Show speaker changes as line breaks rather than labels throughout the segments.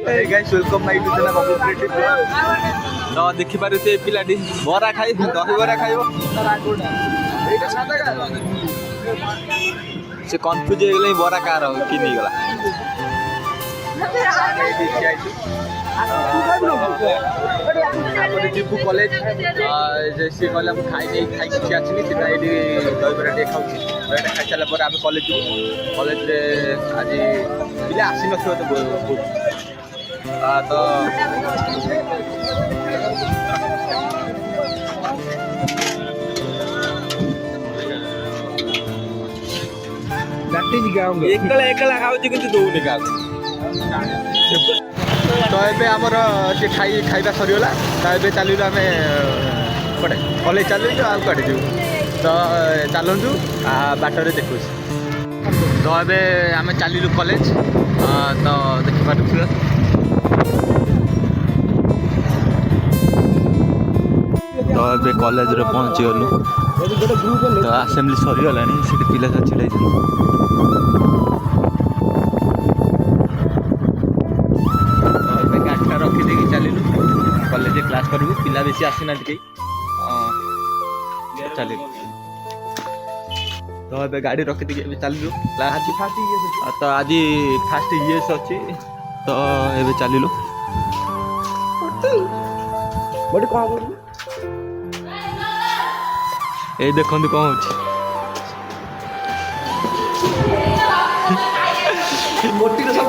Hey guys, welcome back to the Babu Creative Vlog. तो देखि पारुते पिलाटी बरा खाइ दही बरा खाइबो एटा सादा का से कंफ्यूज हो गेलै बरा कार कि नै गला जीपू कॉलेज जैसे कहले हम खाई नहीं खाई किसी आछनी सीधा एडी दही बरा टे खाउची एटा खाइ चला पर हम कॉलेज रे आज पिला आसी नथो तो एकला एकला खाऊची किंतु दौनी का तो ये आमर सी खाଇବା सरीगला तो ये चलू आम कटे कॉलेज चलू आ कटे जीव तो चलतु बाटर देखु तो ये आम चलू कॉलेज तो देखिपार तो ये कॉलेज रे पहुँची गलु तो आसेम्बली सरीगला से पिला छिड़ा गाठा रखीदे चलू कॉलेज क्लास करूँ पिला बेसी आसीना कहीं चलू तो ये गाड़ी रखीदे चलू तो आज फास्ट ईएस अच्छी तो ये चलू बड़ी कौन ये देखो कौन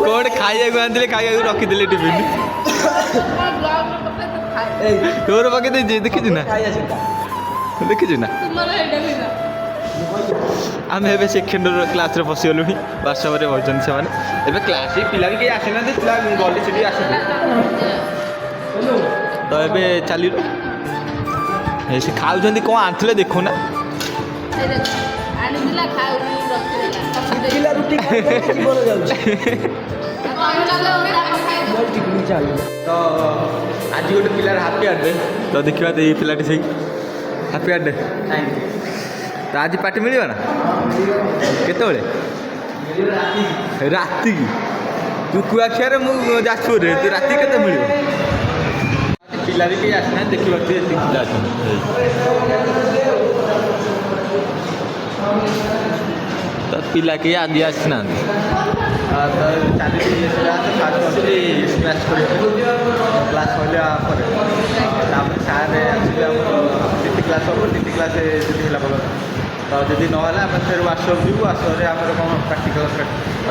कौन खाइए आंदे खाइए रखीदे टिफिन तोर पके देखी ना देखी ना आम ए सेकेंड क्लास पशिगलु बास्तव में भजन से मैंने क्लास पिला भी कहीं आसीना गली से आस तो ये चलू से खाऊ कौन आनते देखो ना तो आज गोटे पिलार हापी बर्थडे तो देखा ये पिलाटी से हापी बर्थडे तो आज पार्टी मिल ना केतबले राति तू कुआखिया मुझे जाजपुर तू राति के मिल पिला भी कहीं आसना देखी पारे पिला तो पिला कहीं आदि आसना तो चली स्मैश कर क्लास सारे तीन क्लास हम तीन क्लास जी भल तो जदि ना फिर व्हाट्सअप जीव व्हाट्सअप कौन प्राक्टिकल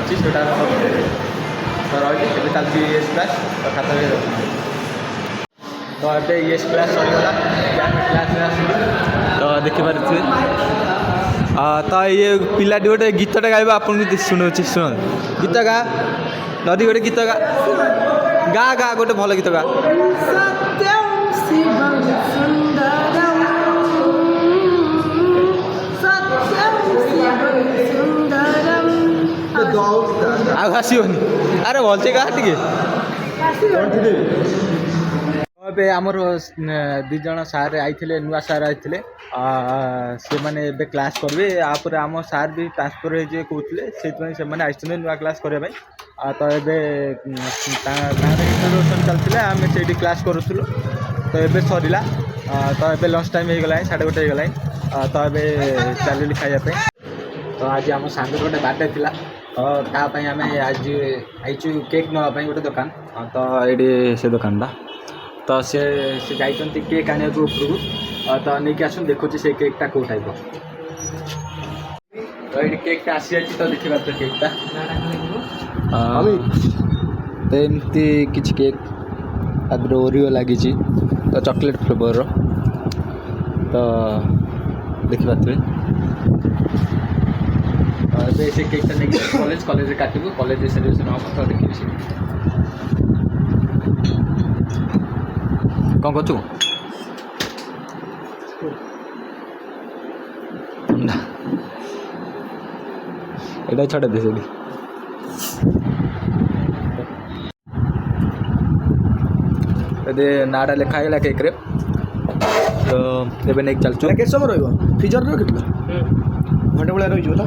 अच्छी से तो रही चलती एस क्लास तो खाता तो ये एस क्लास सरीगला क्लास तो देखिपारे तो ये पिलाटी गोटे गीतटा गाइब आपन शुणु शुण गीत गा नदी गोटे गीत गा गा गा गोटे भल गीत गा आसोनी अरे भलसे गा टे ए आमर दिज सार आइले नुआ सार आइले से मैंने क्लास करेंगे आपर आम सार भी ट्रांसफर हो कहते से आसते नुआ क्लास करने तो ये इंट्रोडक्शन चलता आम से क्लास करूँ तो ये सरला तो ये लंच टाइम हो गला 1:30 हो गला तो ये चलू खायापी तो आज आम सांग गोटे बर्थडे थी तो तापाई आम आज आईचु केक नापी गोटे दुकान तो ये से दुकानटा तो से जाइए केक आने को उपरकू तो नहीं आस देखुच से केकटा कौ टाइप तो ये केकटा आसी तो देखा तो केकटा तो एमती किसी केक आगे ओरियो लगी तो चॉकलेट फ्लेवर तो देखिए से केकटा नहीं कॉलेज काटू कॉलेज सेलिब्रेशन हम तो देखिए कौन करूँ एटा छड़ा दे नाड़ा लिखाला केक रे तो ये नहीं चल के समय रही फ्रिजर रखी घंटे भाया रही तो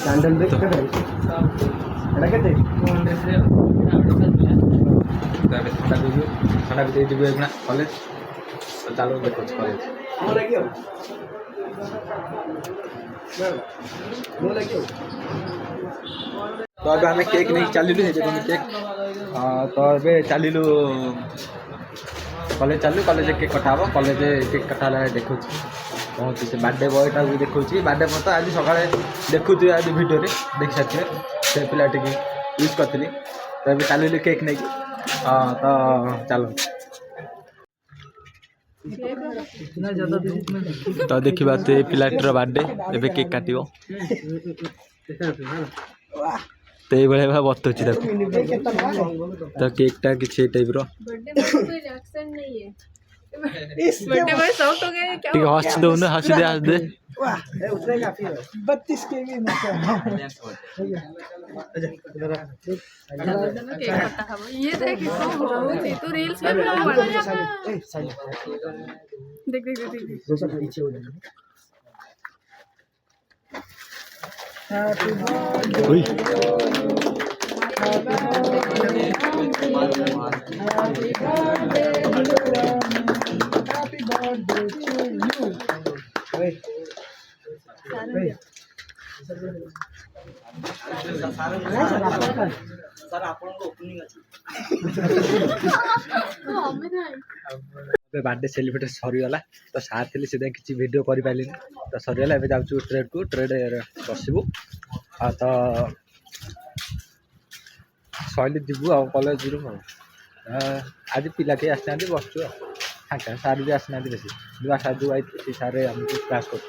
कैंडल ଏଇଟା କେତେ ତ ଏବେ ଥଣ୍ଡା ପିଇବୁ ଥଣ୍ଡା ପିଇ ଯିବୁ ଏଗୁଣା କଲେଜ ତ ଚାଲୁ ଦେଖୁଛି କଲେଜ ତ ଏବେ ଆମେ କେକ୍ ନେଇକି ଚାଲିଲୁ ସେ ଦେଖନ୍ତୁ କେକ୍ ତ ଏବେ ଚାଲିଲୁ କଲେଜ ଚାଲିଲୁ କଲେଜରେ କେକ୍ କଟା ହେବ କଲେଜରେ କେକ୍ କଟା ହେଲା ଦେଖୁଛି ପହଞ୍ଚି ସେ ବାର୍ଥଡେ ବୟଟାକୁ ଦେଖୁଛି ବାର୍ଥଡେ ବୟ ତ ଆଜି ସକାଳେ ଦେଖୁଛି ଆଜି ଭିଡ଼ିଓରେ ଦେଖିସାରିଥିବେ ସେ ପିଲା ଟିକେ ୟୁଜ୍ କରିଥିଲି ତ ଏବେ ଚାଲିଲୁ କେକ୍ ନେଇକି ତ ଚାଲ ତ ଦେଖିବା ସେ ପିଲାଟିର ବାର୍ଥଡେ ଏବେ କେକ୍ କାଟିବ ତ ଏଇଭଳିଆ ଭାବେ ବତଉଛି ତାକୁ ତ केकटा किसी टाइप्र हस दौन हस दे हस दे
32 के भी ये देख तू रील्स में देख देख देख पीछे हो जाए happy birthday to you sir आपनको ओपनिंग अछि
बर्थडे सेलिब्रेट सरीगला तो सार थे से किसी वीडियो कर पारे तो सरीगला ए जाऊँ ट्रेड को ट्रेड बसबू तो सैली जीवु आ कॉलेज जीवु आज पिला कहीं आसना बसचु फाँका सार भी आसना बेसी जो सार जो आई सारे आमको क्लास कर